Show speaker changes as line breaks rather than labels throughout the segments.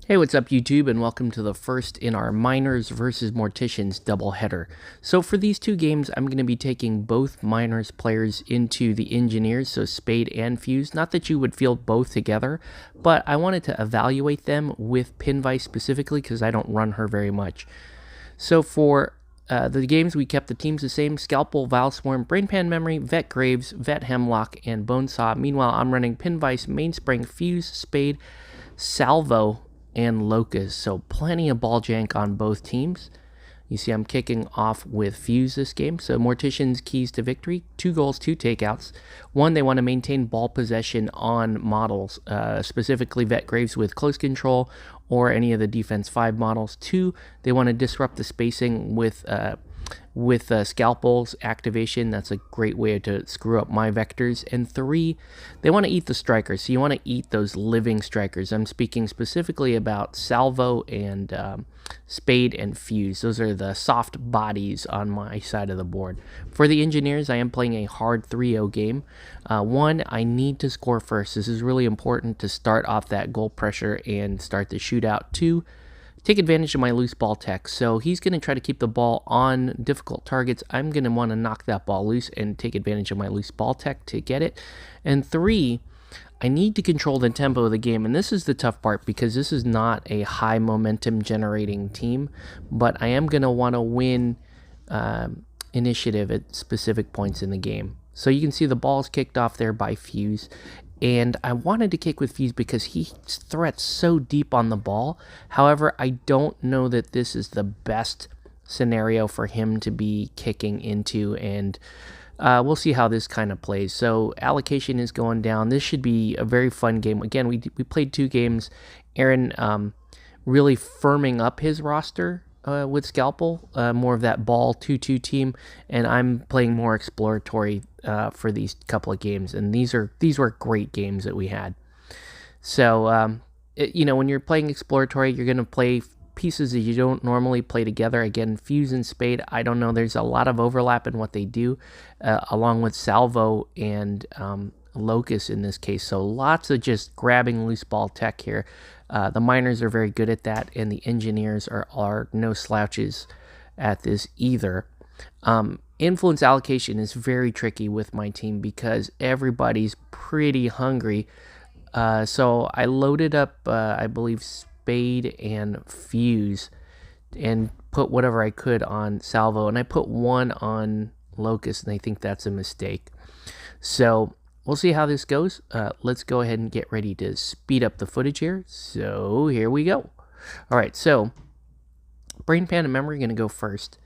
Hey, what's up YouTube, and welcome to the first in our Miners versus Morticians doubleheader. So for these two games, I'm going to be taking both Miners players into the Engineers, so Spade and Fuse. Not that you would field both together, but I wanted to evaluate them with Pin Vise specifically because I don't run her very much. So for the games, we kept the teams the same: Scalpel, Valswarm, Brainpan Memory, Vet Graves, Vet Hemlock, and Bonesaw. Meanwhile, I'm running Pin Vise, Mainspring, Fuse, Spade, Salvo, and Locust, so plenty of ball jank on both teams. You see I'm kicking off with Fuse this game. So Morticians keys to victory: 2 goals, 2 takeouts. 1, they want to maintain ball possession on models, specifically Vet Graves with close control or any of the defense 5 models. 2, they want to disrupt the spacing with Scalpel's activation. That's a great way to screw up my vectors. And 3, they want to eat the strikers. So you want to eat those living strikers. I'm speaking specifically about Salvo and Spade and Fuse. Those are the soft bodies on my side of the board. For the Engineers, I am playing a hard 3-0 game. 1, I need to score first. This is really important to start off that goal pressure and start the shootout. 2, take advantage of my loose ball tech. So he's going to try to keep the ball on difficult targets. I'm going to want to knock that ball loose and take advantage of my loose ball tech to get it. And 3, I need to control the tempo of the game. And this is the tough part because this is not a high momentum generating team, but I am going to want to win initiative at specific points in the game. So you can see the ball's kicked off there by Fuse. And I wanted to kick with Fuse because he threats so deep on the ball. However, I don't know that this is the best scenario for him to be kicking into, and we'll see how this kind of plays. So allocation is going down. This should be a very fun game. Again, we played 2 games. Aaron really firming up his roster with Scalpel, more of that ball 2-2 team, and I'm playing more exploratory for these couple of games, and these were great games that we had. So when you're playing exploratory, you're going to play pieces that you don't normally play together. Again, Fuse and Spade, I don't know, there's a lot of overlap in what they do, along with Salvo and Locust in this case. So lots of just grabbing loose ball tech here. The Miners are very good at that, and the Engineers are no slouches at this either. Influence allocation is very tricky with my team because everybody's pretty hungry. So I loaded up, I believe, Spade and Fuse and put whatever I could on Salvo, and I put 1 on Locust, and I think that's a mistake. So we'll see how this goes. Let's go ahead and get ready to speed up the footage here. So here we go. All right, so Brainpan and Memory are going to go first.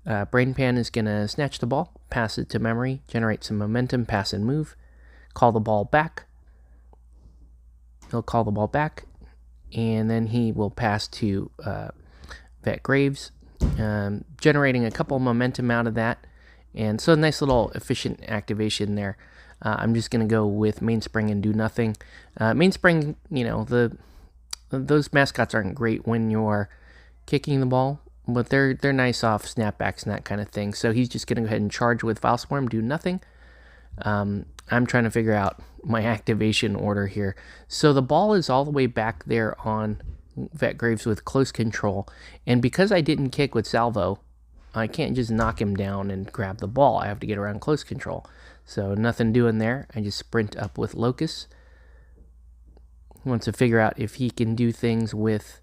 Brainpan is going to snatch the ball, pass it to Memory, generate some momentum, pass and move, call the ball back. He'll call the ball back, and then he will pass to Vet Graves, generating a couple momentum out of that. And so a nice little efficient activation there. I'm just going to go with Mainspring and do nothing. Mainspring, those mascots aren't great when you're kicking the ball, but they're nice off snapbacks and that kind of thing. So he's just going to go ahead and charge with Valswarm, do nothing. I'm trying to figure out my activation order here. So the ball is all the way back there on Vet Graves with close control. And because I didn't kick with Salvo, I can't just knock him down and grab the ball. I have to get around close control. So nothing doing there. I just sprint up with Locust. He wants to figure out if he can do things with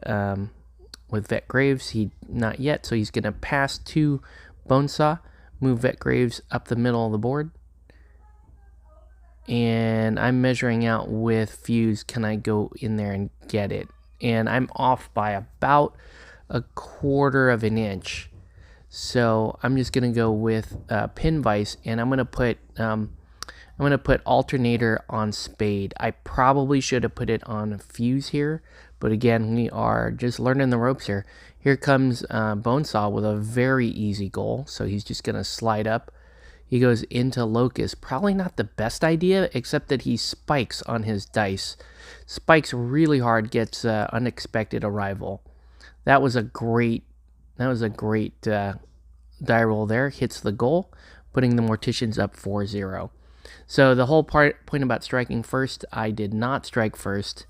Vet Graves. He not yet, so he's going to pass to Bonesaw, move Vet Graves up the middle of the board. And I'm measuring out with Fuse. Can I go in there and get it? And I'm off by about 1/4 of an inch. So I'm just gonna go with Pin Vise, and I'm gonna put Alternator on Spade. I probably should have put it on Fuse here, but again, we are just learning the ropes here. Here comes Bonesaw with a very easy goal, so he's just gonna slide up. He goes into Locust. Probably not the best idea, except that he spikes on his dice. Spikes really hard, gets unexpected arrival. That was a great die roll there. Hits the goal, putting the Morticians up 4-0. So the whole point about striking first, I did not strike first.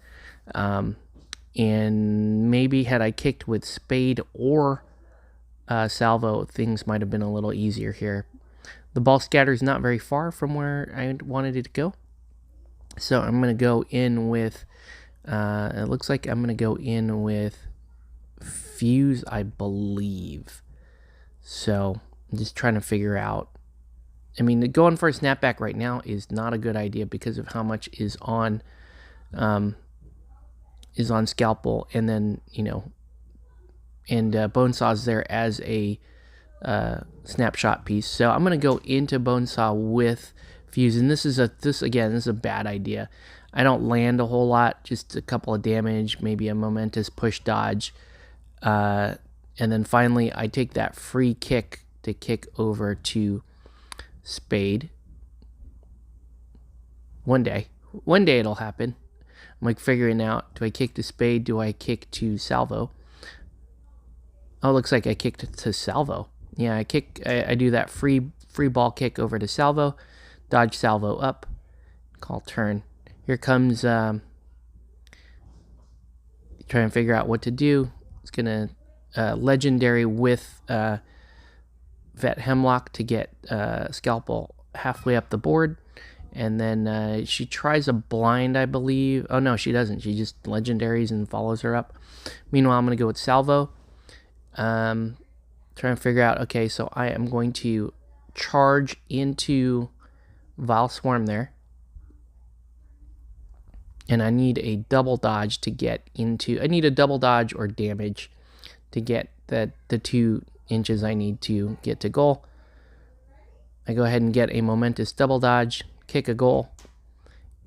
And maybe had I kicked with spade or salvo, things might have been a little easier here. The ball scatter is not very far from where I wanted it to go. So I'm going to go in with, it looks like I'm going to go in with fuse, I believe. So I'm just trying to figure out. I mean, going for a snapback right now is not a good idea because of how much is on Scalpel, and then, you know, and Bonesaw's there as a snapshot piece. So I'm going to go into Bonesaw with fuse, and this is a bad idea. I don't land a whole lot, just a couple of damage, maybe a momentous push dodge, and then finally I take that free kick to kick over to spade. One day it'll happen. I'm like figuring out, do I kick to spade? Do I kick to salvo? Oh, it looks like I kicked to salvo. Yeah, I do that free ball kick over to salvo, dodge salvo up, call turn. Here comes trying to figure out what to do. It's gonna legendary with Vet Hemlock to get Scalpel halfway up the board. And then she tries a blind, I believe. Oh, no, she doesn't. She just legendaries and follows her up. Meanwhile, I'm going to go with salvo. Trying to figure out, okay, so I am going to charge into Vile Swarm there. And I need a double dodge to get into... I need a double dodge or damage to get the 2 inches I need to get to goal. I go ahead and get a momentous double dodge, kick a goal,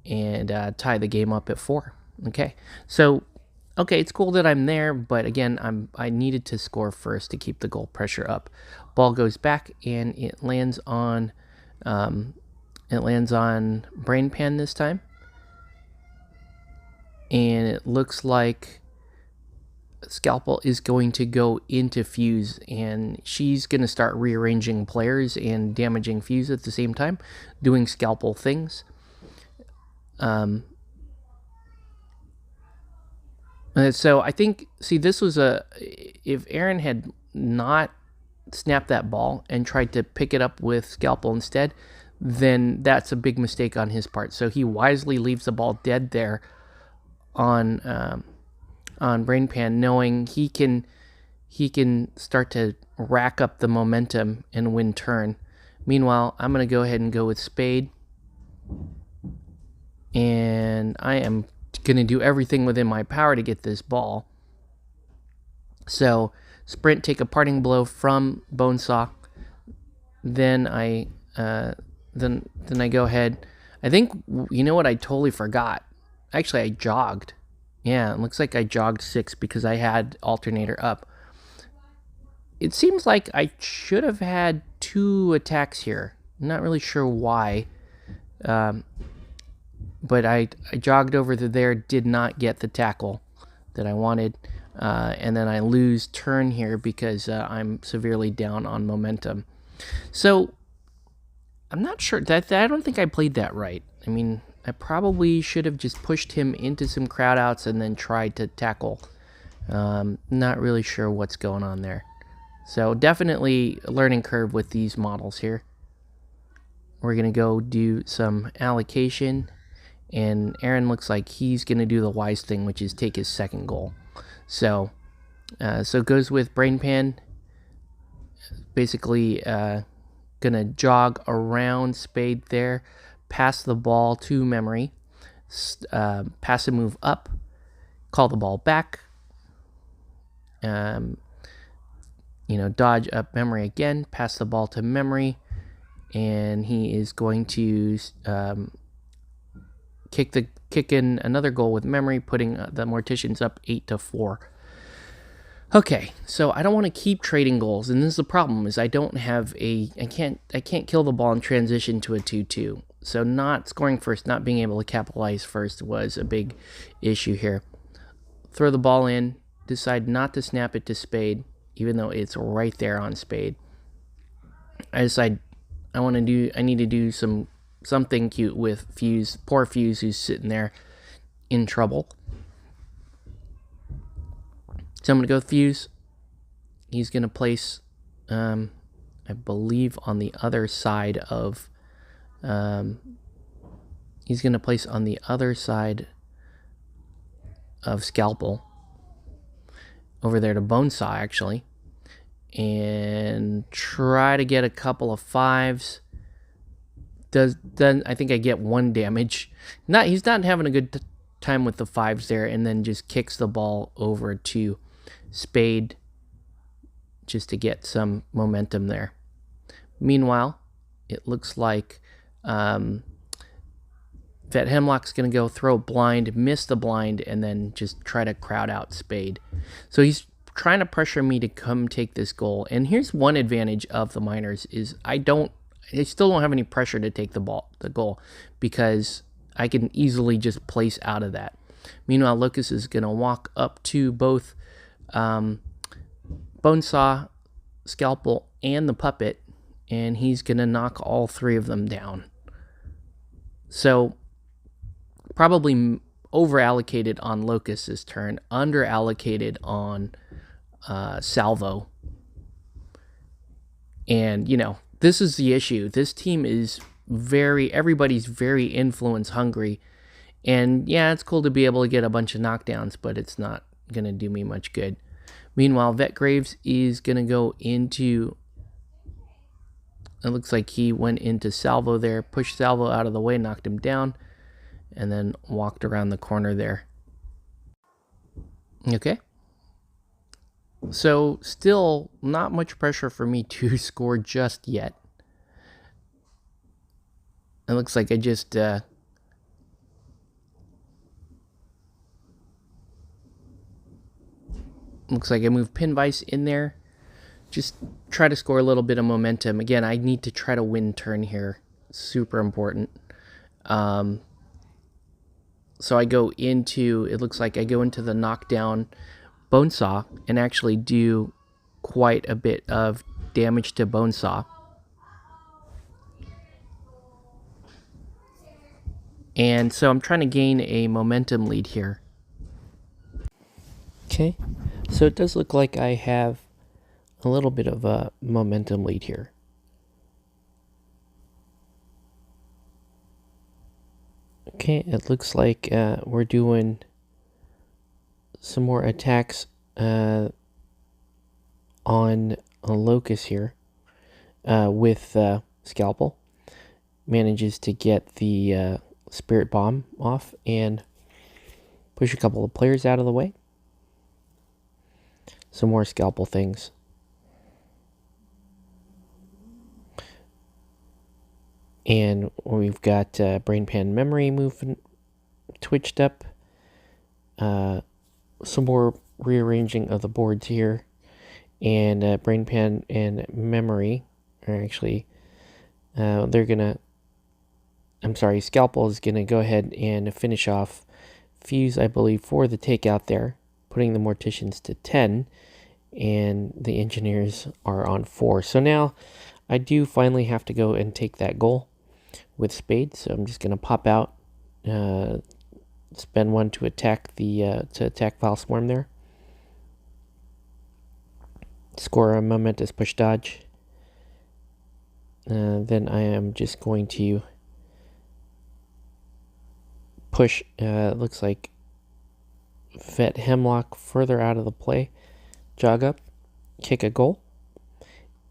and tie the game up at 4. Okay, so it's cool that I'm there, but again, I needed to score first to keep the goal pressure up. Ball goes back and it lands on Brain Pan this time, and it looks like Scalpel is going to go into fuse, and she's going to start rearranging players and damaging fuse at the same time, doing Scalpel things. So I think, this was if Aaron had not snapped that ball and tried to pick it up with Scalpel instead, then that's a big mistake on his part. So he wisely leaves the ball dead there on Brain Pan, knowing he can start to rack up the momentum and win turn. Meanwhile, I'm going to go ahead and go with spade, and I am going to do everything within my power to get this ball. So sprint, take a parting blow from Bonesaw. Then I go ahead. I think, you know what, I totally forgot. Actually, I jogged. Yeah, it looks like I jogged 6 because I had alternator up. It seems like I should have had 2 attacks here. I'm not really sure why. But I jogged over to there, did not get the tackle that I wanted. And then I lose turn here because I'm severely down on momentum. So I'm not sure. I don't think I played that right. I mean, I probably should have just pushed him into some crowd outs and then tried to tackle. Not really sure what's going on there. So definitely a learning curve with these models here. We're going to go do some allocation. And Aaron looks like he's going to do the wise thing, which is take his second goal. So it goes with Brain Pan. Basically going to jog around spade there. Pass the ball to memory, pass a move up, call the ball back, dodge up memory again, pass the ball to memory, and he is going to kick in another goal with memory, putting the Morticians up 8-4. Okay, so I don't want to keep trading goals, and this is the problem: is I can't kill the ball and transition to a 2-2. So not scoring first, not being able to capitalize first was a big issue here. Throw the ball in, decide not to snap it to spade, even though it's right there on spade. I decide I need to do something cute with Fuse, poor Fuse, who's sitting there in trouble. So I'm going to go Fuse. He's going to place, I believe, on the other side of... he's going to place on the other side of Scalpel. Over there to Bonesaw, actually. And try to get a couple of 5s. Then I think I get 1 damage. He's not having a good time with the 5s there, and then just kicks the ball over to Spade just to get some momentum there. Meanwhile, it looks like Vet Hemlock's going to go throw blind, miss the blind, and then just try to crowd out Spade. So he's trying to pressure me to come take this goal. And here's one advantage of the miners is I still don't have any pressure to take the goal, because I can easily just place out of that. Meanwhile, Lucas is going to walk up to both Bonesaw, Scalpel, and the puppet, and he's going to knock all 3 of them down. So probably over-allocated on Locust this turn, under-allocated on Salvo. And, this is the issue. This team is everybody's very influence hungry. And yeah, it's cool to be able to get a bunch of knockdowns, but it's not going to do me much good. Meanwhile, Vet Graves is going to go into... It looks like he went into Salvo there, pushed Salvo out of the way, knocked him down, and then walked around the corner there. Okay. So, still not much pressure for me to score just yet. It looks like I just... looks like I moved Pin Vise in there. Just try to score a little bit of momentum. Again, I need to try to win turn here. Super important. So I go into... It looks like I go into the knockdown Bonesaw and actually do quite a bit of damage to Bonesaw. And so I'm trying to gain a momentum lead here. Okay, so it does look like I have a little bit of a momentum lead here. Okay, it looks like we're doing some more attacks on a Locust here with Scalpel. Manages to get the Spirit Bomb off and push a couple of players out of the way. Some more Scalpel things. And we've got Brain Pan Memory movement twitched up. Some more rearranging of the boards here. And Brain Pan and Memory are actually... they're going to... I'm sorry, Scalpel is going to go ahead and finish off Fuse, I believe, for the takeout there, putting the Morticians to 10, and the Engineers are on 4. So now I do finally have to go and take that goal with Spade, so I'm just going to pop out, spend 1 to attack the Vile Swarm there. Score a momentous push dodge. Then I am just going to push, looks like Vet Hemlock further out of the play, jog up, kick a goal,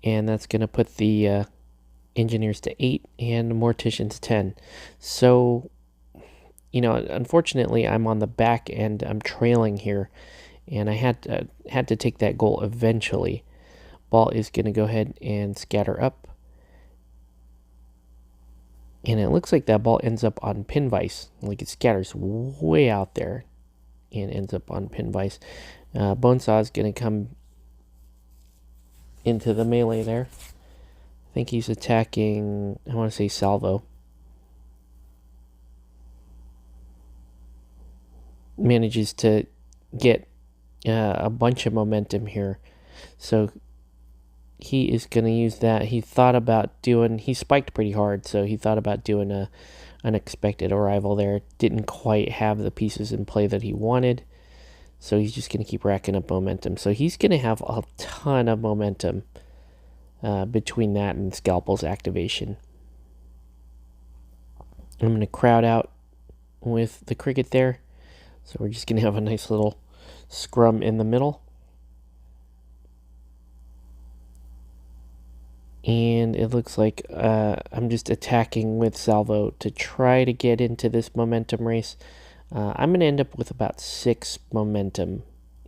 and that's going to put the Engineers to 8 and Morticians 10. So, unfortunately, I'm on the back end. I'm trailing here, and I had to take that goal eventually. Ball is going to go ahead and scatter up. And it looks like that ball ends up on Pin Vise. Like it scatters way out there and ends up on Pin Vise. Bonesaw is going to come into the melee there. I think he's attacking, I want to say Salvo. Manages to get a bunch of momentum here. So he is going to use that. He thought about he spiked pretty hard, so he thought about doing a unexpected arrival there. Didn't quite have the pieces in play that he wanted. So he's just going to keep racking up momentum. So he's going to have a ton of momentum between that and Scalpel's activation. I'm going to crowd out with the cricket there. So we're just going to have a nice little scrum in the middle. And it looks like I'm just attacking with Salvo to try to get into this momentum race. I'm going to end up with about 6 momentum.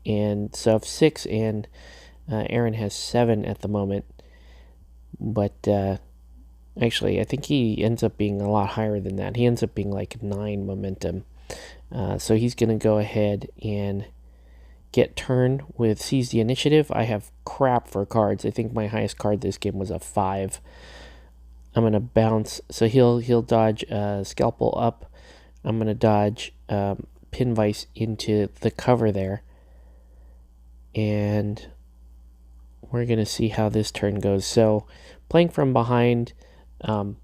And so I have 6, and Aaron has 7 at the moment. But actually, I think he ends up being a lot higher than that. He ends up being like 9 momentum. So he's going to go ahead and get turn with Seize the Initiative. I have crap for cards. I think my highest card this game was a 5. I'm going to bounce. So he'll dodge Scalpel up. I'm going to dodge Pin Vise into the cover there. And we're going to see how this turn goes. So playing from behind, and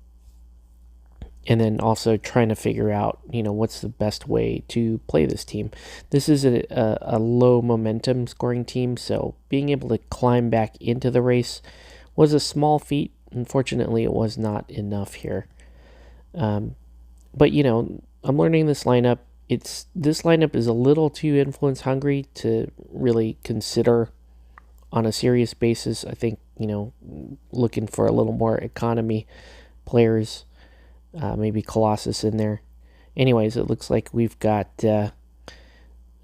then also trying to figure out, what's the best way to play this team. This is a low momentum scoring team, so being able to climb back into the race was a small feat. Unfortunately, it was not enough here. But, I'm learning this lineup. This lineup is a little too influence hungry to really consider on a serious basis. I think, looking for a little more economy players, maybe Colossus in there. Anyways, it looks like we've got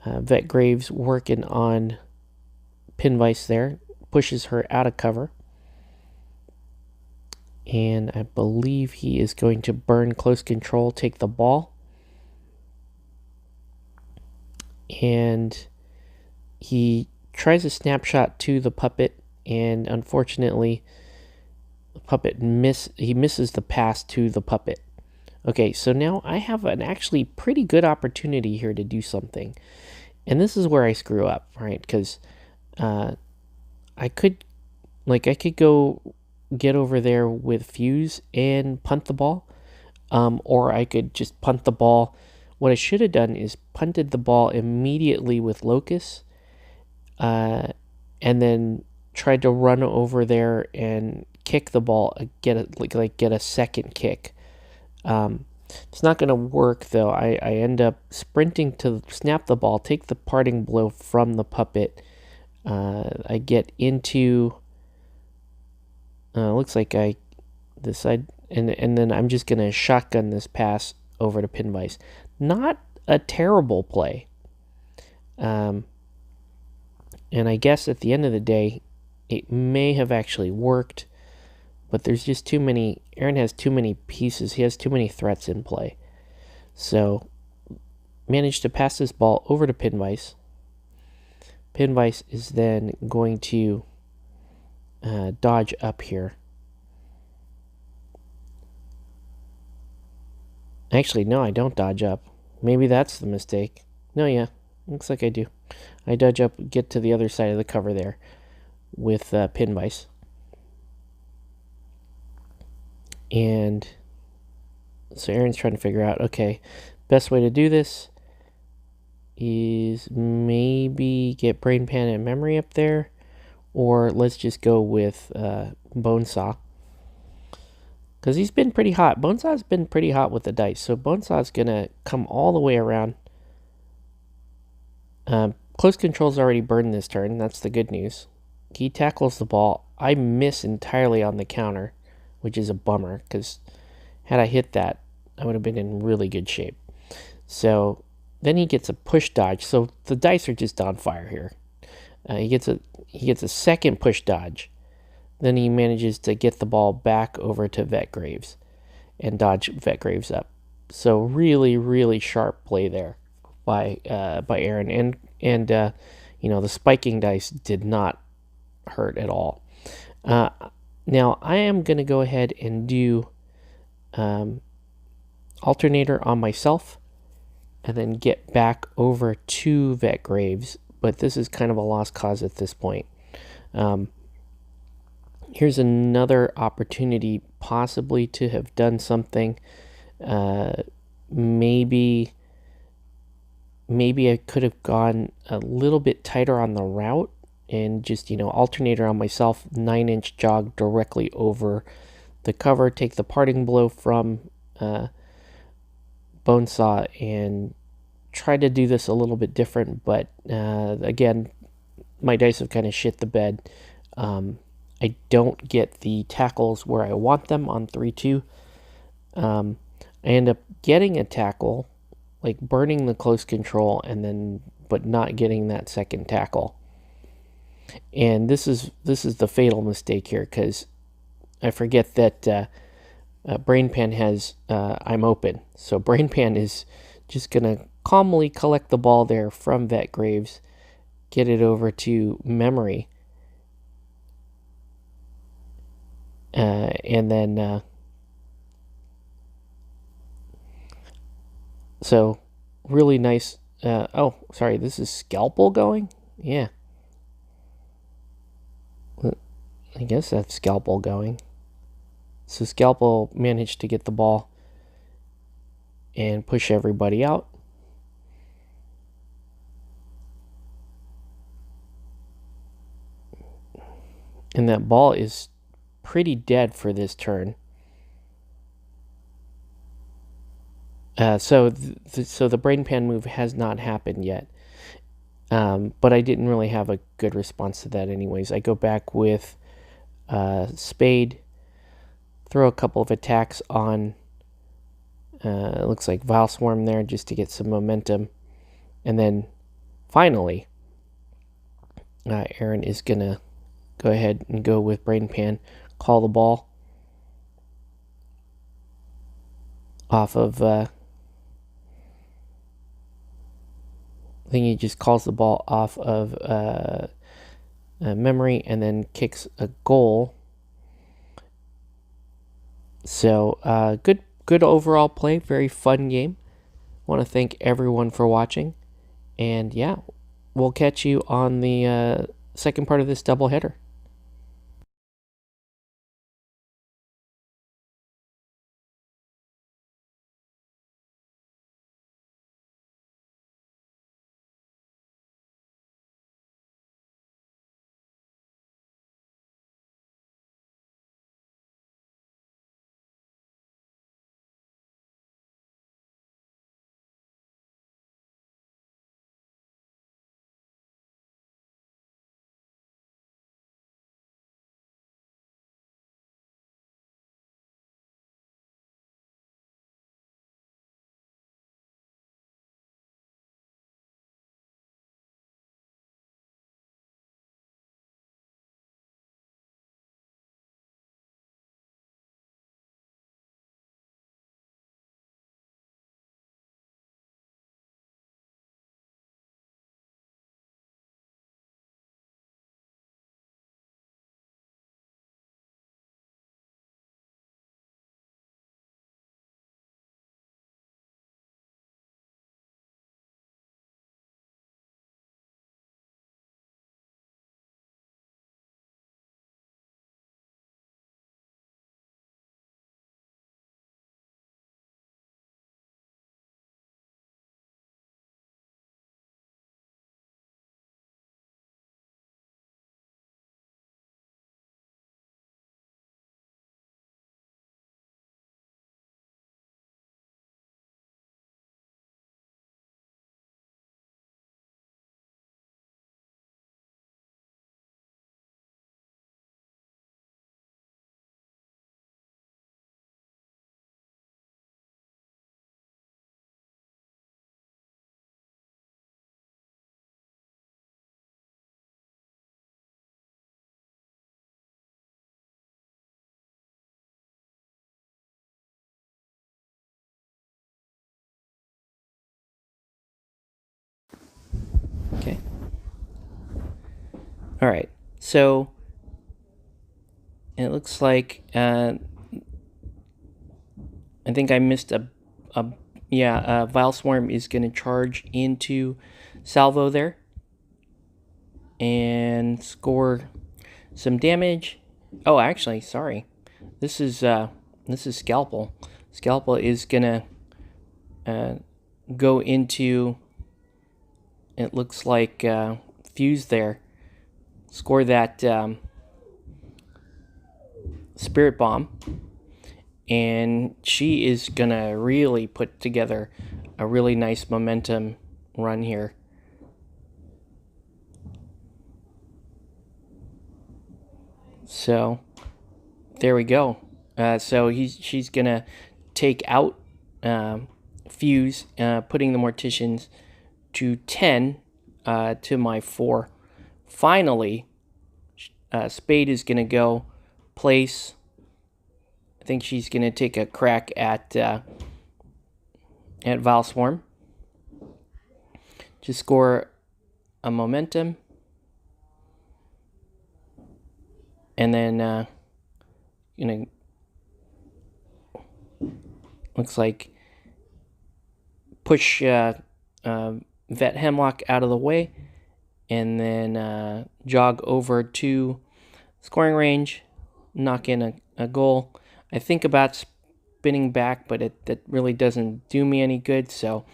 Vet Graves working on Pin Vise there. Pushes her out of cover. And I believe he is going to burn close control, take the ball. And he tries a snapshot to the puppet, and unfortunately, the puppet misses the pass to the puppet. Okay, so now I have an actually pretty good opportunity here to do something. And this is where I screw up, right? Because I could go get over there with Fuse and punt the ball. Or I could just punt the ball. What I should have done is punted the ball immediately with Locust, and then tried to run over there and kick the ball, get a second kick. It's not going to work though. I end up sprinting to snap the ball, take the parting blow from the puppet. I get into. Looks like I decide, and then I'm just going to shotgun this pass over to Pin Vise. Not a terrible play. And I guess at the end of the day, it may have actually worked, but there's just too many. Aaron has too many pieces. He has too many threats in play. So, managed to pass this ball over to Pin Vise. Pin Vise is then going to dodge up here. Actually, no, I don't dodge up. Maybe that's the mistake. No, yeah, looks like I do. I dodge up, get to the other side of the cover there with Pin Vise. And so Aaron's trying to figure out, okay, best way to do this is maybe get Brain Pan and Memory up there, or let's just go with Bonesaw. Because he's been pretty hot. Bonesaw's been pretty hot with the dice. So Bonesaw's going to come all the way around. Close control's already burned this turn. That's the good news. He tackles the ball. I miss entirely on the counter, which is a bummer. Because had I hit that, I would have been in really good shape. So then he gets a push dodge. So the dice are just on fire here. He gets a second push dodge. Then he manages to get the ball back over to Vet Graves and dodge Vet Graves up. So really, really sharp play there by Aaron. And the spiking dice did not hurt at all. Now I am going to go ahead and do Alternator on myself and then get back over to Vet Graves. But this is kind of a lost cause at this point. Here's another opportunity possibly to have done something. Maybe maybe I could have gone a little bit tighter on the route and just, alternator on myself, 9-inch jog directly over the cover, take the parting blow from Bonesaw and try to do this a little bit different. But again, my dice have kind of shit the bed. I don't get the tackles where I want them on 3-2. I end up getting a tackle, like burning the close control, and then but not getting that second tackle. And this is the fatal mistake here, because I forget that Brain Pan has I'm open. So Brain Pan is just gonna calmly collect the ball there from Vet Graves, get it over to Memory, and then so really nice. Oh, sorry, this is Scalpel going? Yeah. I guess that's Scalpel going. So Scalpel managed to get the ball and push everybody out. And that ball is pretty dead for this turn. So the Brain Pan move has not happened yet. But I didn't really have a good response to that anyways. I go back with Spade, throw a couple of attacks on, it looks like Vile Swarm there just to get some momentum. And then finally, Aaron is going to go ahead and go with Brain Pan, call the ball off of, I think he just calls the ball off of Memory and then kicks a goal. So good overall play, very fun game. Want to thank everyone for watching, and yeah, we'll catch you on the second part of this doubleheader. Okay. All right. So it looks like I think I missed Vile Swarm is going to charge into Salvo there and score some damage. Oh, actually, sorry. This is Scalpel. Scalpel is gonna go into it looks like Fuse there score that Spirit Bomb, and she is gonna really put together a really nice momentum run here. So there we go. So she's gonna take out Fuse, putting the Morticians to 10 to my 4. Finally, Spade is gonna go place. I think she's gonna take a crack at Valswarm to score a momentum, and then looks like push Vet Hemlock out of the way, and then jog over to scoring range, knock in a goal. I think about spinning back, but that really doesn't do me any good. So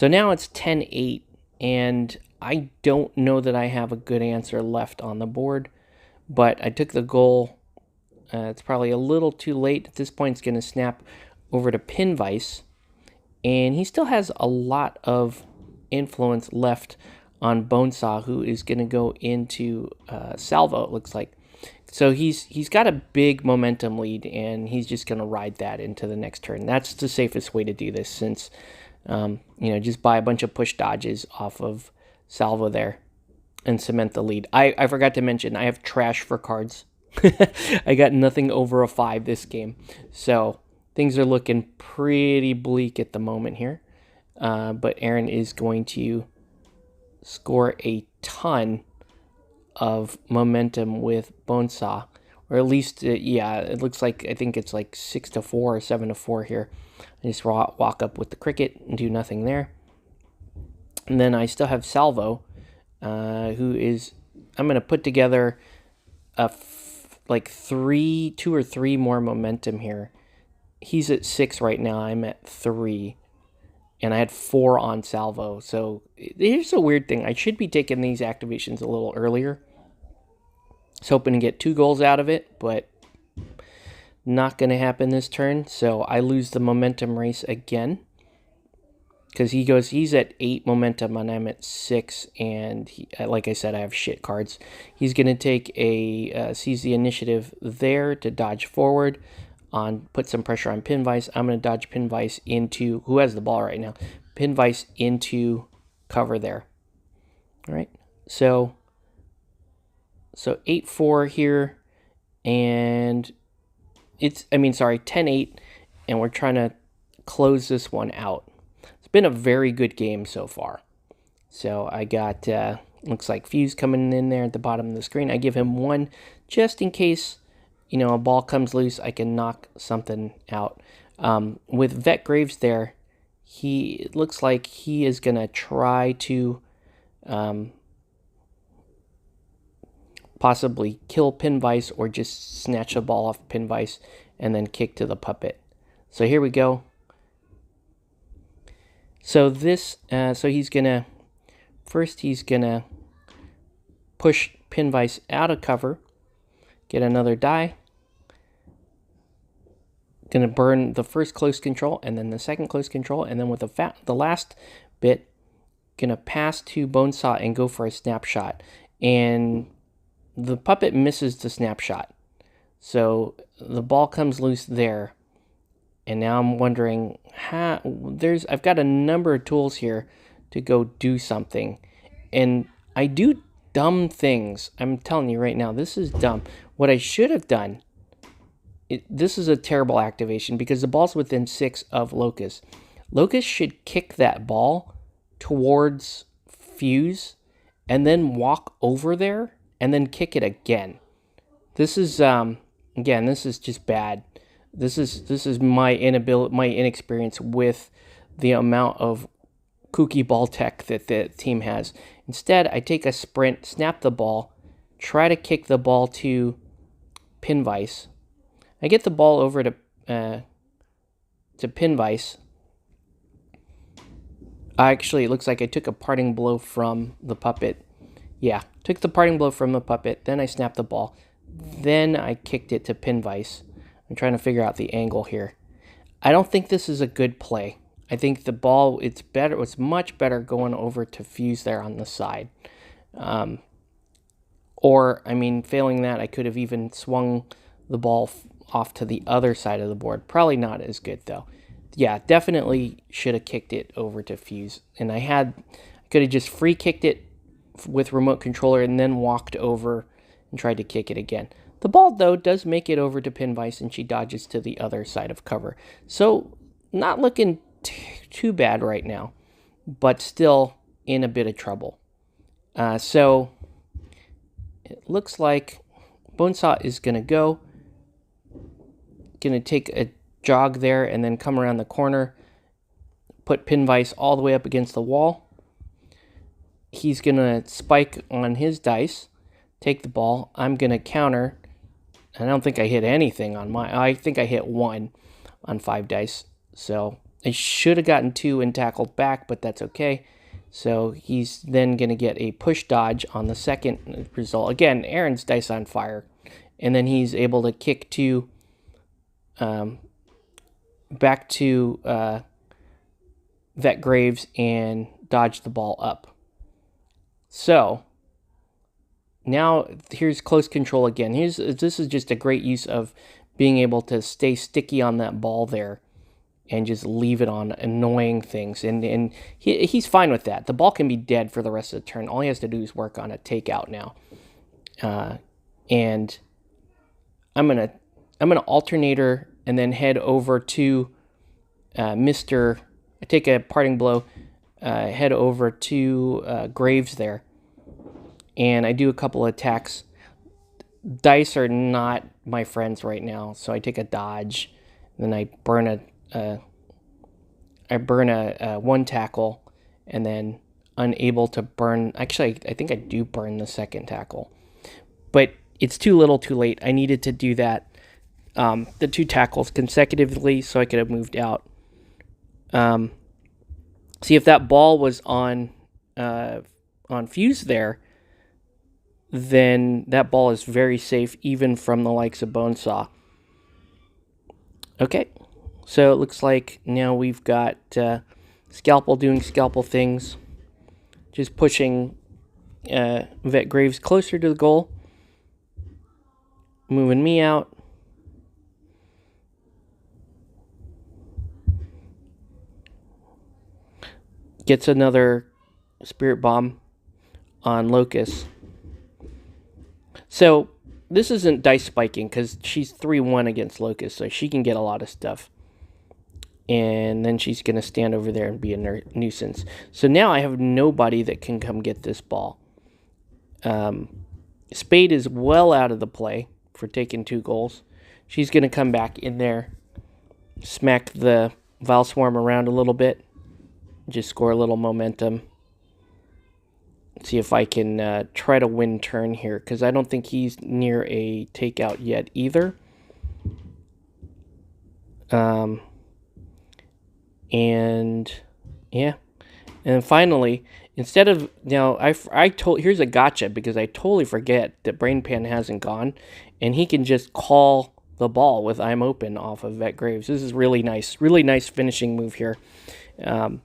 now it's 10-8, and I don't know that I have a good answer left on the board, but I took the goal. It's probably a little too late. At this point, it's going to snap over to Pin Vise, and he still has a lot of influence left on Bonesaw, who is going to go into Salvo, it looks like. So he's got a big momentum lead, and he's just going to ride that into the next turn. That's the safest way to do this, since just buy a bunch of push dodges off of Salvo there and cement the lead. I forgot to mention, I have trash for cards. I got nothing over a 5 this game, so things are looking pretty bleak at the moment here. But Aaron is going to score a ton of momentum with Bonesaw, or at least, it looks like, I think it's like 6-4 or 7-4 here. I just walk up with the cricket and do nothing there. And then I still have Salvo, who is, I'm going to put together like 2 or 3 more momentum here. He's at 6 right now. I'm at 3. And I had 4 on Salvo. So here's a weird thing. I should be taking these activations a little earlier. I was hoping to get 2 goals out of it, but not going to happen this turn. So I lose the momentum race again, because he's at 8 momentum and I'm at 6. And like I said, I have shit cards. He's going to take seize the initiative there to dodge forward, put some pressure on Pin Vise. I'm going to dodge Pin Vise into, who has the ball right now, Pin Vise into cover there. All right, so 8-4 here, and it's, 10-8, and we're trying to close this one out. It's been a very good game so far. So I got, looks like Fuse coming in there at the bottom of the screen. I give him 1 just in case, a ball comes loose, I can knock something out. With Vet Graves there, it looks like he is going to try to possibly kill Pin Vise, or just snatch the ball off Pin Vise and then kick to the puppet. So here we go. So he's going to, first he's going to push Pin Vise out of cover, get another die. Going to burn the first close control and then the second close control, and then with the last bit, going to pass to Bonesaw and go for a snapshot. And the puppet misses the snapshot. So the ball comes loose there. And now I'm wondering, I've got a number of tools here to go do something. And I do dumb things. I'm telling you right now, this is dumb. What I should have done, this is a terrible activation, because the ball's within 6 of Locust. Locust should kick that ball towards Fuse and then walk over there and then kick it again. This is, again, this is just bad. This is my inexperience with the amount of kooky ball tech that the team has. Instead, I take a sprint, snap the ball, try to kick the ball to Pin Vise. I get the ball over to Pin Vise. Actually, it looks like I took a parting blow from the puppet. Yeah, took the parting blow from the puppet, then I snapped the ball. Then I kicked it to Pin Vise. I'm trying to figure out the angle here. I don't think this is a good play. I think the ball, it's much better going over to Fuse there on the side. Or, I mean, failing that, I could have even swung the ball off to the other side of the board. Probably not as good, though. Yeah, definitely should have kicked it over to Fuse. And I could have just free kicked it with remote controller and then walked over and tried to kick it again. The ball, though, does make it over to Pin Vise, and she dodges to the other side of cover. So, not looking too bad right now, but still in a bit of trouble. So, it looks like Bonesaw is going to go. Going to take a jog there and then come around the corner. Put Pin Vise all the way up against the wall. He's going to spike on his dice. Take the ball. I'm going to counter. I don't think I hit anything on I think I hit 1 on 5 dice. So I should have gotten 2 and tackled back, but that's okay. So he's then going to get a push dodge on the second result. Again, Aaron's dice on fire. And then he's able to kick to back to Vet Graves and dodge the ball up. So now here's close control again. This is just a great use of being able to stay sticky on that ball there and just leave it on annoying things. And he's fine with that. The ball can be dead for the rest of the turn. All he has to do is work on a takeout now. And I'm gonna alternator and then head over to I take a parting blow, head over to Graves there. And I do a couple of attacks. Dice are not my friends right now, so I take a dodge. Then I burn a 1 tackle, and then unable to burn. Actually, I think I do burn the second tackle, but it's too little, too late. I needed to do that, the 2 tackles consecutively, so I could have moved out. See, if that ball was on Fuse there, then that ball is very safe, even from the likes of Bonesaw. Okay, so it looks like now we've got Scalpel doing Scalpel things, just pushing Vet Graves closer to the goal, moving me out. Gets another Spirit Bomb on Locust. So this isn't dice spiking because she's 3-1 against Locust, so she can get a lot of stuff. And then she's going to stand over there and be a nuisance. So now I have nobody that can come get this ball. Spade is well out of the play for taking 2 goals. She's going to come back in there, smack the Vile Swarm around a little bit, just score a little momentum. See if I can try to win turn here, because I don't think he's near a takeout yet either. And yeah, and finally, instead of now, here's a gotcha, because I totally forget that Brain Pan hasn't gone, and he can just call the ball with I'm open off of Vet Graves. This is really nice finishing move here, to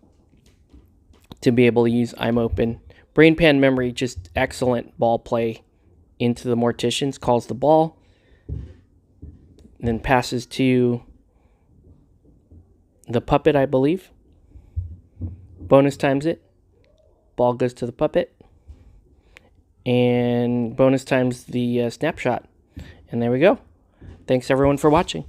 be able to use I'm open. Brain Pan memory, just excellent ball play into the Morticians. Calls the ball, then passes to the puppet, I believe. Bonus times it. Ball goes to the puppet. And bonus times the snapshot. And there we go. Thanks everyone for watching.